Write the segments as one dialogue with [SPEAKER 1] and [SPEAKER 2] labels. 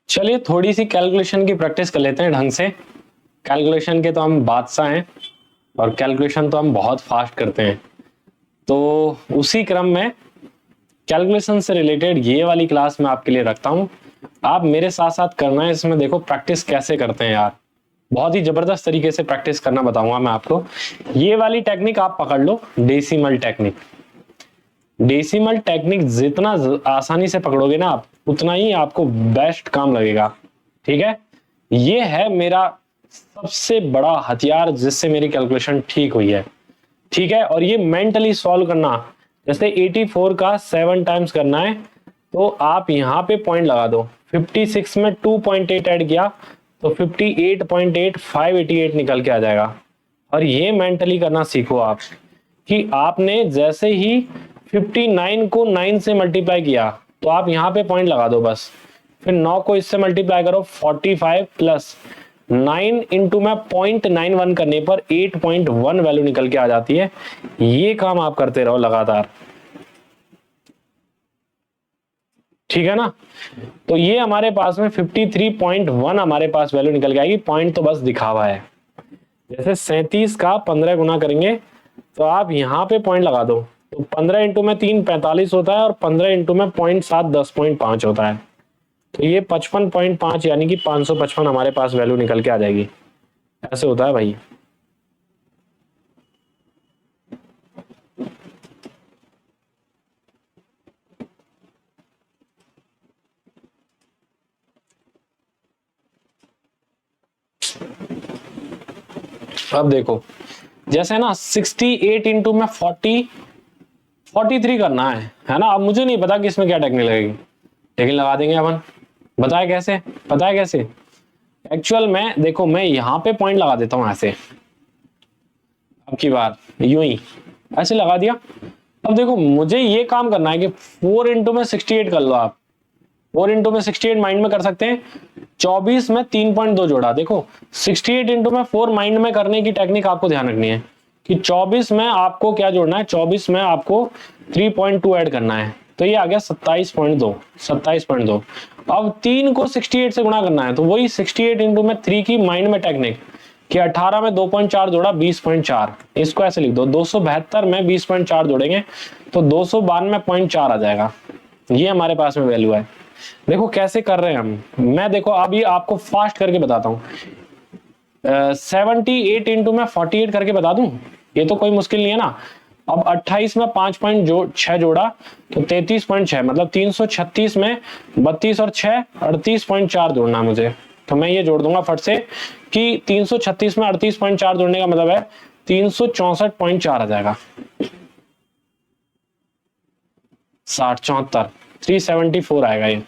[SPEAKER 1] चलिए थोड़ी सी कैलकुलेशन की प्रैक्टिस कर लेते हैं ढंग से। कैलकुलेशन के तो हम बादशाह हैं और कैलकुलेशन तो हम बहुत फास्ट करते हैं। तो उसी क्रम में कैलकुलेशन से रिलेटेड ये वाली क्लास मैं आपके लिए रखता हूँ। आप मेरे साथ साथ करना है इसमें। देखो प्रैक्टिस कैसे करते हैं यार, बहुत ही जबरदस्त तरीके से प्रैक्टिस करना बताऊंगा मैं आपको। ये वाली टेक्निक आप पकड़ लो, डेसिमल टेक्निक। डेसिमल टेक्निक जितना आसानी से पकड़ोगे ना आप, उतना ही आपको बेस्ट काम लगेगा। ठीक है, ये है मेरा सबसे बड़ा हथियार जिससे मेरी कैलकुलेशन ठीक हुई है। ठीक है, और ये मेंटली सॉल्व करना, जैसे 84 का 7 टाइम्स करना है तो आप यहां पे पॉइंट लगा दो। 56 में 2.8 ऐड किया तो 58.8 588 निकल के आ जाएगा। और ये मेंटली करना सीखो आप कि आपने जैसे ही 59 को 9 से मल्टीप्लाई किया तो आप यहां पे पॉइंट लगा दो बस। फिर 9 को इससे मल्टीप्लाई करो, 45 प्लस 9 इंटू में 0.91 करने पर 8.1 वैल्यू निकल के आ जाती है। ये काम आप करते रहो लगातार, ठीक है ना। तो ये हमारे पास में 53.1 हमारे पास वैल्यू निकल के आएगी। पॉइंट तो बस दिखावा है। जैसे 37 का 15 गुना करेंगे तो आप यहां पे पॉइंट लगा दो, तो 15 इंटू में 3 45 होता है और 15 इंटू में 0.7 10.5 होता है। तो ये 55.5 यानी कि 555 हमारे पास वैल्यू निकल के आ जाएगी। ऐसे होता है भाई। अब देखो, जैसे ना 68 इंटू में 43 करना है ना। अब मुझे नहीं पता कि इसमें क्या टेक्निक लगेगी, लेकिन लगा देंगे अपन। बताए कैसे, पता है कैसे? एक्चुअल में देखो, मैं यहां पे पॉइंट लगा देता हूं ऐसे। अब की बार यूं ही ऐसे लगा दिया। अब देखो मुझे ये काम करना है कि 4 इंटू में 68 कर लो आप। 4 इंटू में 68 माइंड में कर सकते हैं। 24 में 3.2 जोड़ा। देखो 68 इंटू में 4 माइंड में करने की टेक्निक आपको ध्यान रखनी है कि 24 में आपको क्या जोड़ना है। 24 में आपको 3.2 ऐड करना है, तो ये आ गया 27.2। 27.2। अब 3 को 68 से गुणा करना है, तो वही 68 इंटू में 3 की माइंड में टेक्निक कि 18 में 2.4 जोड़ा 20.4। इसको ऐसे लिख दो, 272 में 20.4 जोड़ेंगे तो 292.4 आ जाएगा। ये हमारे पास में वैल्यू है। देखो कैसे कर रहे हैं हम। मैं देखो अभी आपको फास्ट करके बताता हूँ। 78 इंटू में 48 करके बता दूं, ये तो कोई मुश्किल नहीं है ना। अब 28 में 5.6 जोड़ा तो 33.6, मतलब 336 में 32 और 6 38.4 जोड़ना मुझे। तो मैं ये जोड़ दूंगा फट से कि 336 में 38.4 जोड़ने का मतलब है 364.4 आ जाएगा। 60 74 374 आएगा ये,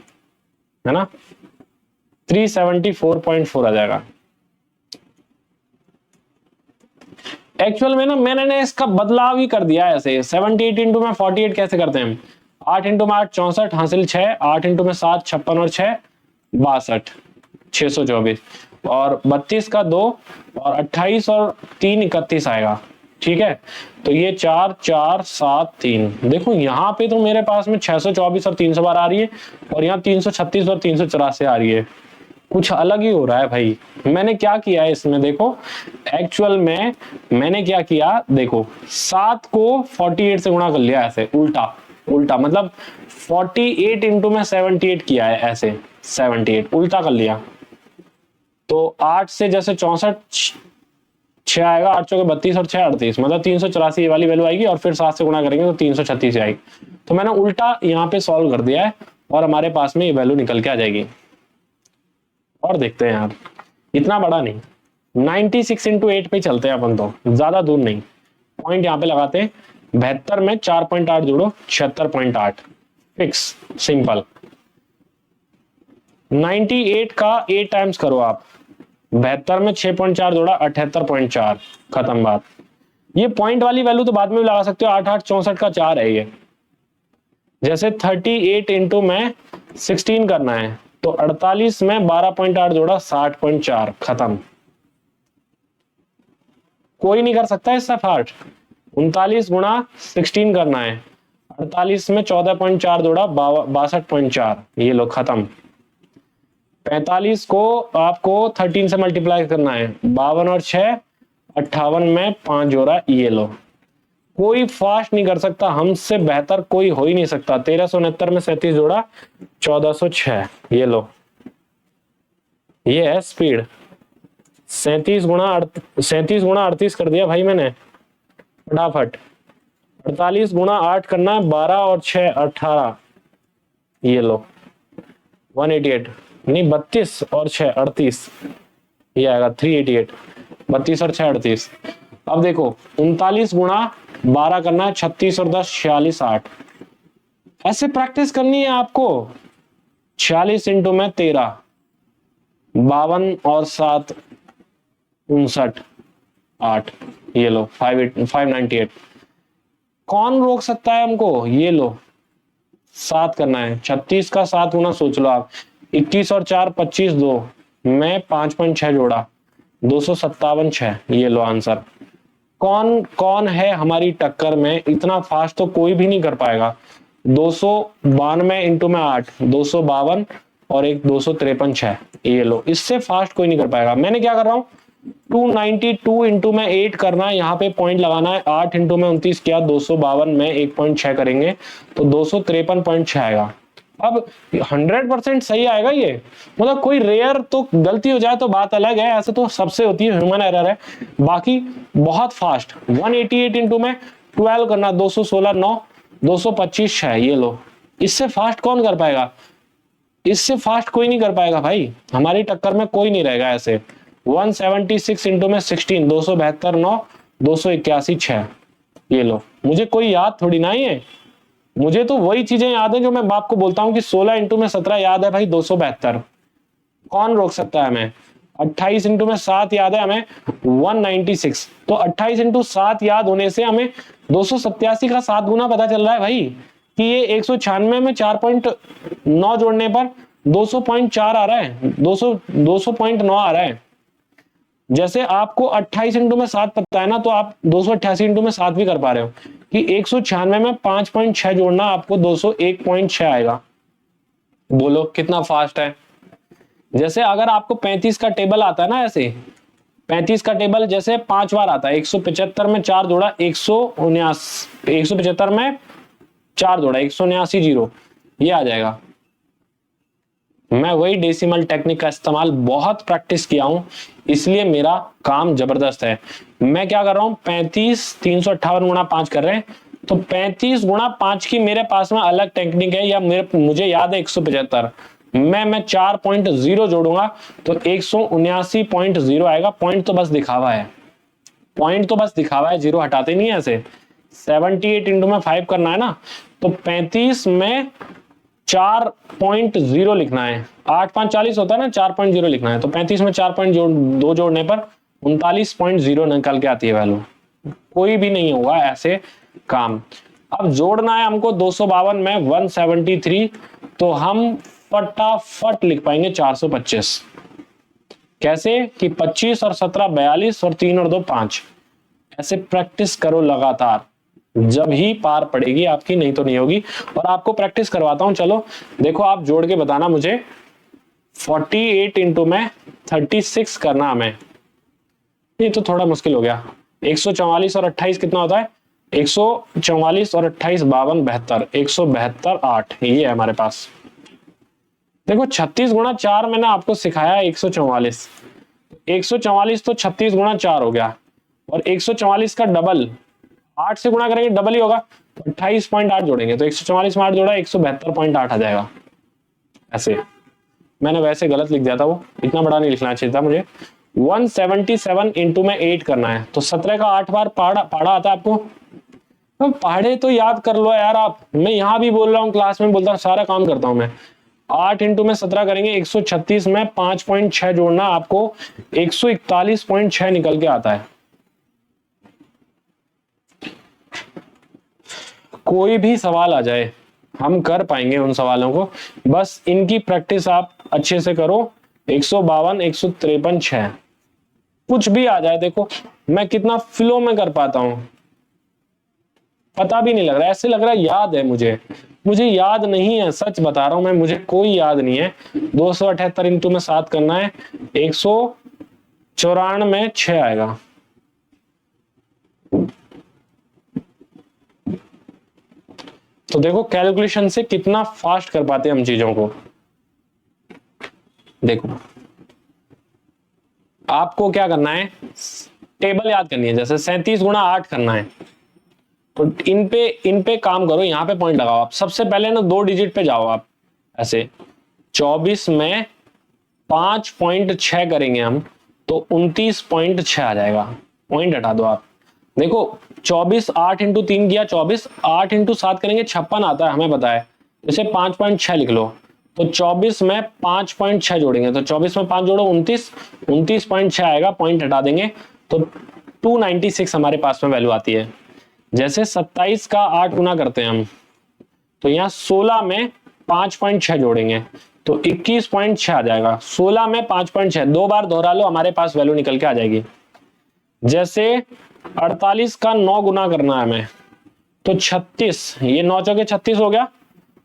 [SPEAKER 1] है ना। 374.4 आ जाएगा। एक्चुअल में ना मैंने इसका बदलाव ही कर दिया है ऐसे। 78 इंटू में 48 कैसे करते हैं हम? 8 इंटू में 8 64 हासिल 6, 8 इंटू में 7 56 और 6 62 624, और 32 का 2 और 28 और 3 31 आएगा। ठीक है, तो ये 4 4 7 3। देखो यहाँ पे तो मेरे पास में 624 और 300 बार आ रही है, और यहाँ 336 और 384 आ रही है। कुछ अलग ही हो रहा है भाई। मैंने क्या किया है इसमें देखो, एक्चुअल में मैंने क्या किया देखो, 7 को 48 से गुणा कर लिया ऐसे उल्टा उल्टा, मतलब 48 इंटू में 78 किया है ऐसे। 78 उल्टा कर लिया तो 8 से जैसे 64 6 आएगा, 8 चौके 32 और 6 38, मतलब 384 वाली वैल्यू आएगी, और फिर 7 से गुणा करेंगे तो 336 आएगी। तो मैंने उल्टा यहाँ पे सॉल्व कर दिया है और हमारे पास में ये वैल्यू निकल के आ जाएगी। और देखते हैं यार, इतना बड़ा नहीं, 96 इंटू 8 पे चलते हैं अपन, तो ज्यादा दूर नहीं। पॉइंट यहाँ पे लगाते हैं। 72 में 4.8 जोड़ो 76.8, फिक्स सिंपल। 98 का 8 टाइम्स करो आप। 72 में 6.4 जोड़ा 78.4, खत्म बात। ये पॉइंट वाली वैल्यू तो बाद में भी लगा सकते हो। 8 8 64 का 4 है ये। जैसे 38 इंटू में 16 करना है तो 48 में 12.8 जोड़ा 60.4, खत्म। कोई नहीं कर सकता इससे फास्ट। 39 गुणा 16 करना है, 48 में 14.4 जोड़ा 62.4, ये लो खत्म। 45 को आपको 13 से मल्टीप्लाई करना है, 52 और 6 58 में 5 जोड़ा, ये लो। कोई फास्ट नहीं कर सकता, हमसे बेहतर कोई हो ही नहीं सकता। 1369 में 37 जोड़ा 1406, ये लो, ये है स्पीड। 37 गुणा 38 कर दिया भाई मैंने फटाफट। 48 गुणा 8 करना है, 12 और 6 18, ये लो 188 नहीं 32 और 6 38, ये आएगा 388। 32 और 6 38। अब देखो 39 गुणा 12 करना है, 36 और 10 46 8। ऐसे प्रैक्टिस करनी है आपको। 46 इंटू में 13, 52 और 7 59 8, ये लो 598। कौन रोक सकता है हमको, ये लो 7 करना है, 36 का 7 गुना सोच लो आप, 21 और 4 25 2 में 5.6 जोड़ा 257 6, ये लो आंसर। कौन कौन है हमारी टक्कर में, इतना फास्ट तो कोई भी नहीं कर पाएगा। 292 इंटू में 8 252 और एक 253 6, ये लो, इससे फास्ट कोई नहीं कर पाएगा। मैंने क्या कर रहा हूँ, 292 इंटू में 8 करना है, यहाँ पे पॉइंट लगाना है। 8 इंटू में 29 किया, 252 में 1.6 करेंगे तो 253.6 आएगा। अब 100% सही आएगा ये, मतलब कोई रेयर तो गलती हो जाए तो बात अलग है, ऐसे तो सबसे होती है, ह्यूमन एरर है। बाकी बहुत फास्ट। 188 इंटू में 12 करना, 216 9 225 6, ये लो। इससे फास्ट कौन कर पाएगा, इससे फास्ट कोई नहीं कर पाएगा भाई, हमारी टक्कर में कोई नहीं रहेगा ऐसे। 176 इंटू में 16 272 9 281 6, ये लो। मुझे कोई याद थोड़ी ना ही है, मुझे तो वही चीजें याद है जो मैं बाप को बोलता हूँ कि 16 इंटू में 17 याद है भाई 272। कौन रोक सकता है हमें। 28 इंटू में 7 याद है हमें 196। तो 28 इंटू 7 याद होने से हमें 287 का 7 गुना पता चल रहा है भाई, कि ये 196 में 4.9 जोड़ने पर 200.4 आ रहा है, 200.9 आ रहा है। जैसे आपको 28 इंटू में 7 पता है ना, तो आप 288 इंटू में 7 भी कर पा रहे हो कि 196 में 5.6 जोड़ना आपको 201.6 आएगा। बोलो कितना फास्ट है। जैसे अगर आपको 35 का टेबल आता है ना, ऐसे 35 का टेबल जैसे 5 बार आता है, 175 में 4 जोड़ा 179, 175 में 4 जोड़ा 179 0, ये आ जाएगा। मैं वही डेसिमल टेक्निक का इस्तेमाल बहुत प्रैक्टिस किया हूं, इसलिए मेरा काम जबरदस्त है। मैं क्या कर रहा हूं, 35 358 गुणा 5 कर रहे हैं, तो 35 गुणा 5 की मेरे पास में अलग टेक्निक है, या मुझे याद है 175, मैं 4.0 जोड़ूंगा तो 179.0 आएगा। पॉइंट तो बस दिखावा है, पॉइंट तो बस दिखावा है, जीरो हटाते नहीं है ऐसे। 78 इंटू में 5 करना है ना, तो 35 में 4.0 लिखना है। 8 5 40 होता है ना, 4.0 लिखना है, तो 35 में 4.2 जोड़ने पर 39.0 निकल के आती है वैल्यू। कोई भी नहीं होगा ऐसे काम। अब जोड़ना है हमको 252 में 173, तो हम फटाफट लिख पाएंगे 425। कैसे कि 25 और 17 42 और 3 और 2 5। ऐसे प्रैक्टिस करो लगातार, जब ही पार पड़ेगी आपकी, नहीं तो नहीं होगी। और आपको प्रैक्टिस करवाता हूं, चलो देखो आप जोड़ के बताना मुझे। 48 इंटू में 36 करना हमें, ये तो थोड़ा मुश्किल हो गया। 144 और 28 कितना होता है, 144 और 28 52 72, 172 8, ये है हमारे पास। देखो 36 गुणा 4 मैंने आपको सिखाया 144, 144 तो 36 गुणा 4 हो गया, और 144 का डबल 8 से गुणा करेंगे डबल ही होगा, तो 28.8 जोड़ेंगे, तो 144 में 8 जोड़ा 172.8 आ जाएगा। ऐसे मैंने वैसे गलत लिख दिया था, वो इतना बड़ा नहीं लिखना चाहिए था मुझे। 177 इंटू में 8 करना है, तो 17 का 8 बार पहाड़ा आता है आपको, तो पहाड़े तो याद कर लो यार आप। मैं यहाँ भी बोल रहा हूँ, क्लास में बोलता हूँ, सारा काम करता हूँ मैं। 8 इंटू में 17 करेंगे 136 में 5.6 जोड़ना, आपको 141.6 निकल के आता है। कोई भी सवाल आ जाए हम कर पाएंगे उन सवालों को, बस इनकी प्रैक्टिस आप अच्छे से करो। 152 153 6, कुछ भी आ जाए, देखो मैं कितना फ्लो में कर पाता हूं, पता भी नहीं लग रहा, ऐसे लग रहा है याद है मुझे। मुझे याद नहीं है, सच बता रहा हूं मैं, मुझे कोई याद नहीं है। 278 इंटू में 7 करना है, 194 में 6 आएगा। तो देखो कैलकुलेशन से कितना फास्ट कर पाते हैं हम चीजों को। देखो आपको क्या करना है, टेबल याद करनी है, जैसे 37 गुणा 8 करना है। तो इन पे काम करो, यहां पे पॉइंट लगाओ आप। सबसे पहले ना 2 डिजिट पे जाओ आप, ऐसे 24 में 5.6 करेंगे हम, तो 29.6 आ जाएगा। पॉइंट हटा दो आप। देखो 24 8 इंटू 3 किया 24, 8 इंटू 7 करेंगे 56 आता है, हमें पता है। इसे 5.6 लिख लो। तो 24 में 5.6 जोड़ेंगे, तो 24 में 5 जोड़ो 29.6 आएगा। पॉइंट हटा देंगे तो 296 हमारे पास में वैल्यू आती है। जैसे 27 का 8 गुना करते हैं हम, तो यहाँ 16 में 5.6 जोड़ेंगे तो 21.6 आ जाएगा। 16 में 5.6 2 बार दोहरा लो, हमारे पास वैल्यू निकल के आ जाएगी। जैसे 48 का 9 गुना करना है हमें, तो 36, ये 9 चौके 36 हो गया,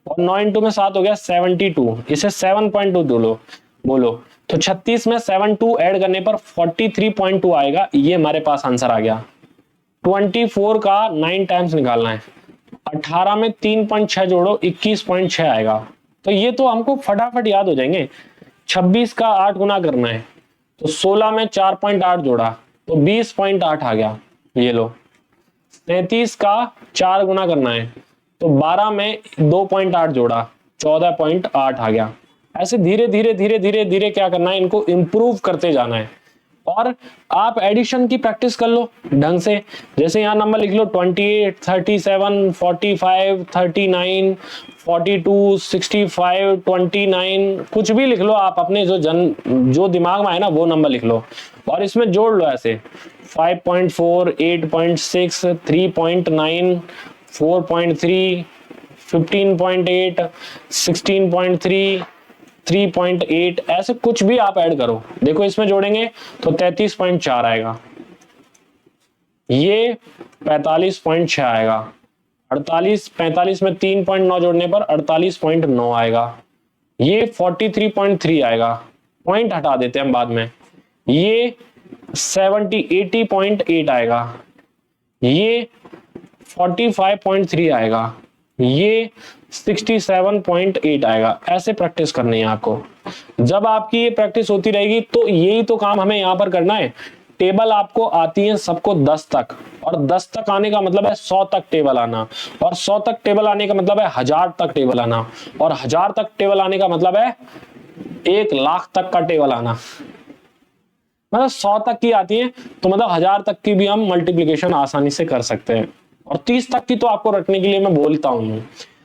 [SPEAKER 1] और 9 इंटू में 7 हो गया 72। इसे 7.2 बोलो। तो 36 में 72 ऐड करने पर 43.2 आएगा। ये हमारे पास आंसर आ गया। 24 का 9 टाइम्स निकालना है, 18 में 3.6 जोड़ो 21.6 आएगा। तो ये तो हमको फटाफट याद हो जाएंगे। 26 का 8 गुना करना है, तो 16 में 4.8 जोड़ा तो 20.8 आ गया। ये लो। 33 का 4 गुना करना है, तो 12 में 2.8 जोड़ा 14.8 आ गया। ऐसे धीरे धीरे धीरे धीरे धीरे क्या करना है, इनको इंप्रूव करते जाना है। और आप एडिशन की प्रैक्टिस कर लो ढंग से। जैसे यहाँ नंबर लिख लो 28, 37, 45, 39, 42, 65, 29, कुछ भी लिख लो आप, अपने जो दिमाग में आए ना वो नंबर लिख लो, और इसमें जोड़ लो ऐसे 5.4, 8.6, 3.9, 4.3, 15.8, 16.3, 3.8, ऐसे कुछ भी आप ऐड करो। देखो इसमें जोड़ेंगे तो 33.4 आएगा, ये 45.6 आएगा, 45 में 3.9 जोड़ने पर 48.9 आएगा, ये 43.3 आएगा। पॉइंट हटा देते हैं हम बाद में। ये 80.8 आएगा, ये 45.3 आएगा, ये 67.8 आएगा। ऐसे प्रैक्टिस करनी है आपको। जब आपकी ये प्रैक्टिस होती रहेगी तो यही तो काम हमें यहां पर करना है। टेबल आपको आती है सबको 10 तक, और 10 तक आने का मतलब है 100 तक टेबल आना, और 100 तक टेबल आने का मतलब है 1000 तक टेबल आना, और 1000 तक टेबल आने का मतलब है 1 लाख तक का टेबल आना। मतलब 100 तक की आती है तो मतलब 1000 तक की भी हम मल्टीप्लीकेशन आसानी से कर सकते हैं। और 30 तक की तो आपको रखने के लिए मैं बोलता हूं।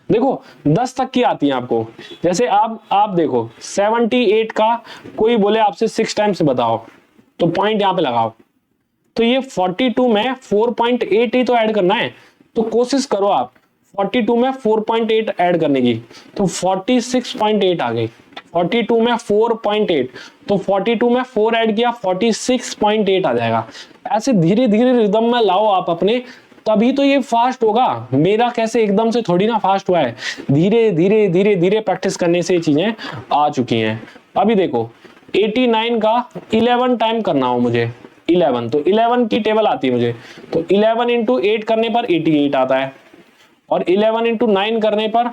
[SPEAKER 1] देखो 10 तक की आती है आपको। जैसे आप देखो 78 का कोई बोले आपसे 6 टाइम्स से बताओ, तो पॉइंट यहां पे लगाओ। तो ये 42 में 4.8 ही तो ऐड करना है, तो कोशिश करो आप 42 में 4.8 ऐड करने की, तो 46.8 आ गई। 42 में 4.8, तो 42 में 4 ऐड किया 46.8 आ जाएगा। ऐसे धीरे धीरे रिदम में लाओ आप अपने, तभी तो ये फास्ट होगा। मेरा कैसे एकदम से थोड़ी ना फास्ट हुआ है, धीरे धीरे धीरे धीरे प्रैक्टिस करने से ये चीजें आ चुकी हैं। अभी देखो 89 का 11 टाइम करना हो मुझे, 11, तो 11 की टेबल आती है मुझे, तो 11 इंटू 8 करने पर 88 आता है, और 11 इंटू 9 करने पर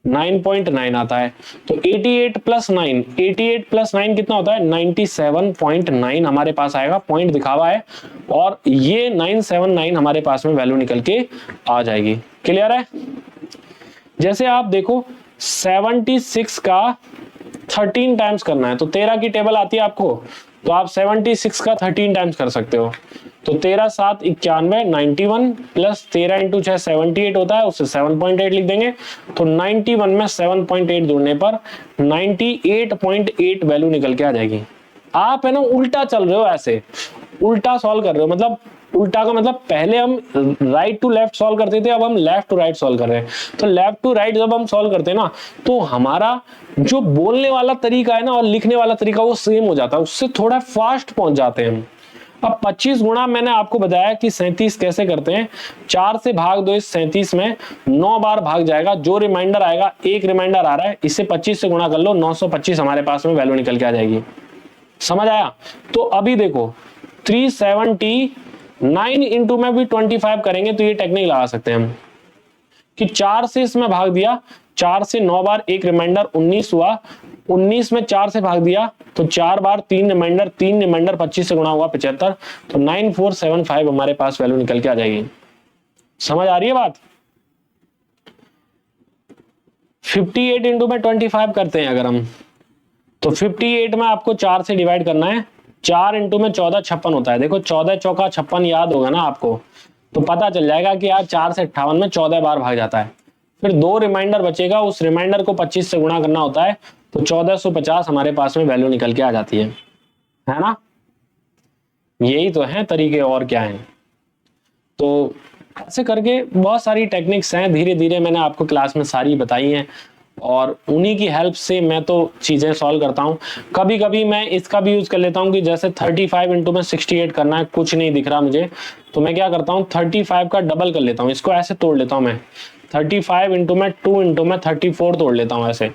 [SPEAKER 1] 9.9 आता है। तो 88 प्लस 9, 88 प्लस 9 कितना होता है 97.9 हमारे पास आएगा। पॉइंट दिखा हुआ है, और ये 979 हमारे पास में वैल्यू निकल के आ जाएगी। क्लियर है? जैसे आप देखो 76 का 13 टाइम्स करना है, तो 13 की टेबल आती है आपको, तो आप 76 का 13 टाइम्स कर सकते हो। तो 13 7 91, 91 प्लस 13 इंटू 6 78 होता है, उससे 7.8 लिख देंगे। तो 91 में 7.8 जोड़ने पर 98.8 वैल्यू निकल के आ जाएगी। आप है ना उल्टा चल रहे हो, ऐसे उल्टा सॉल्व कर रहे हो। मतलब उल्टा का मतलब पहले हम राइट टू लेफ्ट सॉल्व करते थे, अब हम लेफ्ट टू राइट सॉल्व कर रहे हैं। तो लेफ्ट टू राइट जब हम सॉल्व करते हैं ना, तो हमारा जो बोलने वाला तरीका है ना और लिखने वाला तरीका वो सेम हो जाता है, उससे थोड़ा फास्ट पहुंच जाते हैं हम। अब 25 गुणा मैंने आपको बताया कि 37 कैसे करते हैं, 4 से भाग दो, इस 37 में 9 बार भाग जाएगा, जो रिमाइंडर आएगा, एक रिमाइंडर आ रहा है, इसे 25 से गुणा कर लो, 925 हमारे पास में वैल्यू निकल के आ जाएगी। समझ आया? तो अभी देखो 379 इंटू में भी 25 करेंगे तो ये टेक्निक लगा सकते हैं हम कि 4 से इसमें भाग दिया, 4 से 9 बार, एक रिमाइंडर 19 हुआ, 19 में 4 से भाग दिया तो 4 बार, 3 रिमाइंडर 25 से गुणा हुआ 75, तो 9475 हमारे पास वैल्यू निकल के आ जाएगी। समझ आ रही है बात? 58 इंटू में 25 करते हैं अगर हम, तो 58 में आपको 4 से डिवाइड करना है, 4 इंटू में 14 56 होता है। देखो 14 चौका 56 याद होगा ना आपको, तो पता चल जाएगा कि यार 4 से 58 में 14 बार भाग जाता है। फिर 2 रिमाइंडर बचेगा, उस रिमाइंडर को 25 से गुणा करना होता है, तो 1450 हमारे पास में वैल्यू निकल के आ जाती है ना? यही तो है तरीके, और क्या है। तो ऐसे करके बहुत सारी टेक्निक्स हैं, धीरे धीरे मैंने आपको क्लास में सारी बताई हैं और उन्हीं की हेल्प से मैं तो चीजें सॉल्व करता हूँ। कभी कभी मैं इसका भी यूज कर लेता हूँ कि जैसे 35 इंटू में 68 करना है, कुछ नहीं दिख रहा मुझे, तो मैं क्या करता हूँ 35 का डबल कर लेता हूँ, इसको ऐसे तोड़ लेता हूँ मैं, 35 इंटू में 2 इंटू में 34 तोड़ लेता हूँ ऐसे,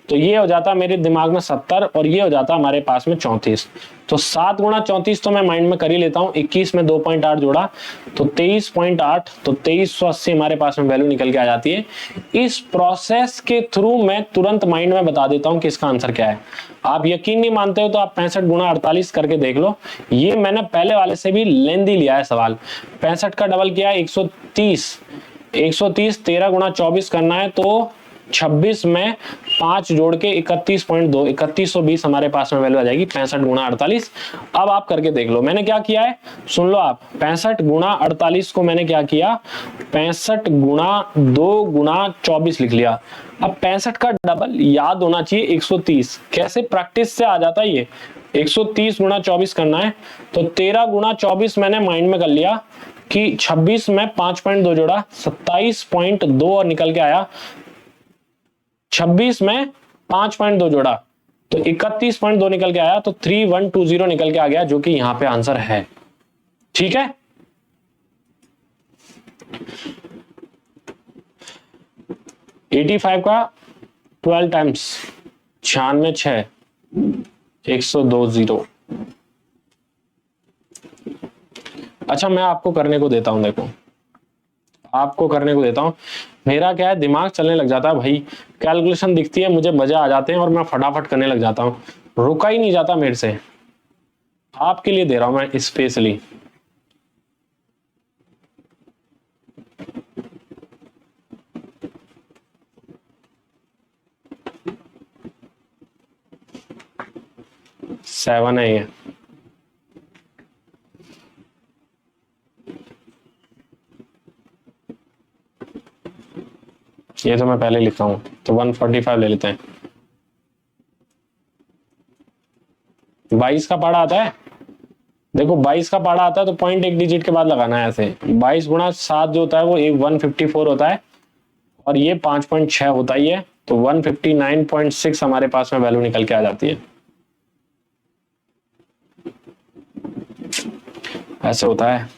[SPEAKER 1] तो ये हो जाता मेरे दिमाग में 70 और ये हो जाता हमारे पास में 34। तो 7 गुणा 34 तो मैं माइंड में कर ही लेता हूँ, 21 में 2.8 जोड़ा तो 23.8, तो 2380 हमारे पास में वैल्यू निकल के आ जाती है। इस प्रोसेस के थ्रू मैं तुरंत माइंड में बता देता हूँ कि इसका आंसर क्या है। आप यकीन नहीं मानते हो तो आप 65 गुणा 48 करके देख लो, ये मैंने पहले वाले से भी लेंदी लिया है सवाल। 65 का डबल किया 130, 13 गुणा 24 करना है तो 26 में 5 जोड़ के 31.2, 3120 हमारे पास में वैल्यू आ जाएगी 65 गुणा 48। अब आप करके देख लो मैंने क्या किया है, सुन लो आप, 65 गुणा 48 को मैंने क्या किया, 65 गुणा 2 गुणा 24 लिख लिया। अब 65 का डबल याद होना चाहिए 130, कैसे प्रैक्टिस से आ जाता है ये, 130 गुणा 24 करना है तो 13 गुणा 24 मैंने माइंड में कर लिया कि 26 में 5.2 जोड़ा 27.2 और निकल के आया, 26 में 5.2 जोड़ा तो 31.2 निकल के आया, तो 3120 निकल के आ गया, जो कि यहां पे आंसर है। ठीक है, एटी 85 का 12 टाइम्स 96 102 अच्छा मैं आपको करने को देता हूं, देखो आपको करने को देता हूं, मेरा क्या है दिमाग चलने लग जाता है भाई, कैलकुलेशन दिखती है मुझे मजा आ जाते हैं और मैं फटाफट करने लग जाता हूं, रुका ही नहीं जाता मेरे से। आपके लिए दे रहा हूं मैं स्पेशली। सेवन है ये तो मैं पहले लिखा हूं, तो 145 ले लेते हैं। 22 का पाड़ा आता है, देखो 22 का पाड़ा आता है तो पॉइंट एक डिजिट के बाद लगाना है ऐसे, 22 गुणा 7 जो होता है वो 154 होता है और ये 5.6 होता ही है, तो 159.6 हमारे पास में वैल्यू निकल के आ जाती है। ऐसे होता है।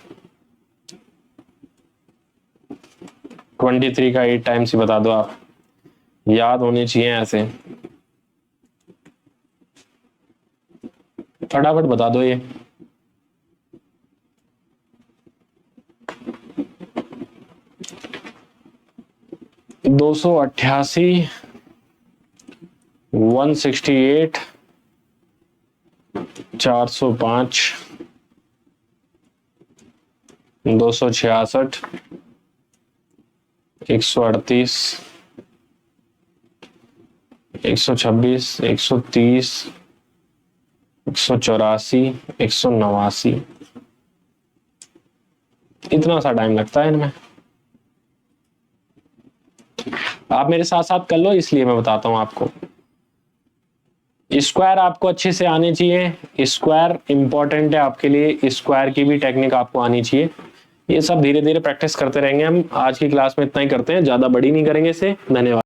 [SPEAKER 1] 23 का 8 टाइम्स ही बता दो आप, याद होनी चाहिए ऐसे, फटाफट बता दो ये। दो 288, 168, 405, 266, 138, 126, 130, 184, 189, इतना सा टाइम लगता है इनमें। आप मेरे साथ साथ कर लो इसलिए मैं बताता हूं आपको। स्क्वायर आपको अच्छे से आने चाहिए, स्क्वायर इंपॉर्टेंट है आपके लिए, स्क्वायर की भी टेक्निक आपको आनी चाहिए। ये सब धीरे धीरे प्रैक्टिस करते रहेंगे हम। आज की क्लास में इतना ही करते हैं, ज्यादा बड़ी नहीं करेंगे इसे। धन्यवाद।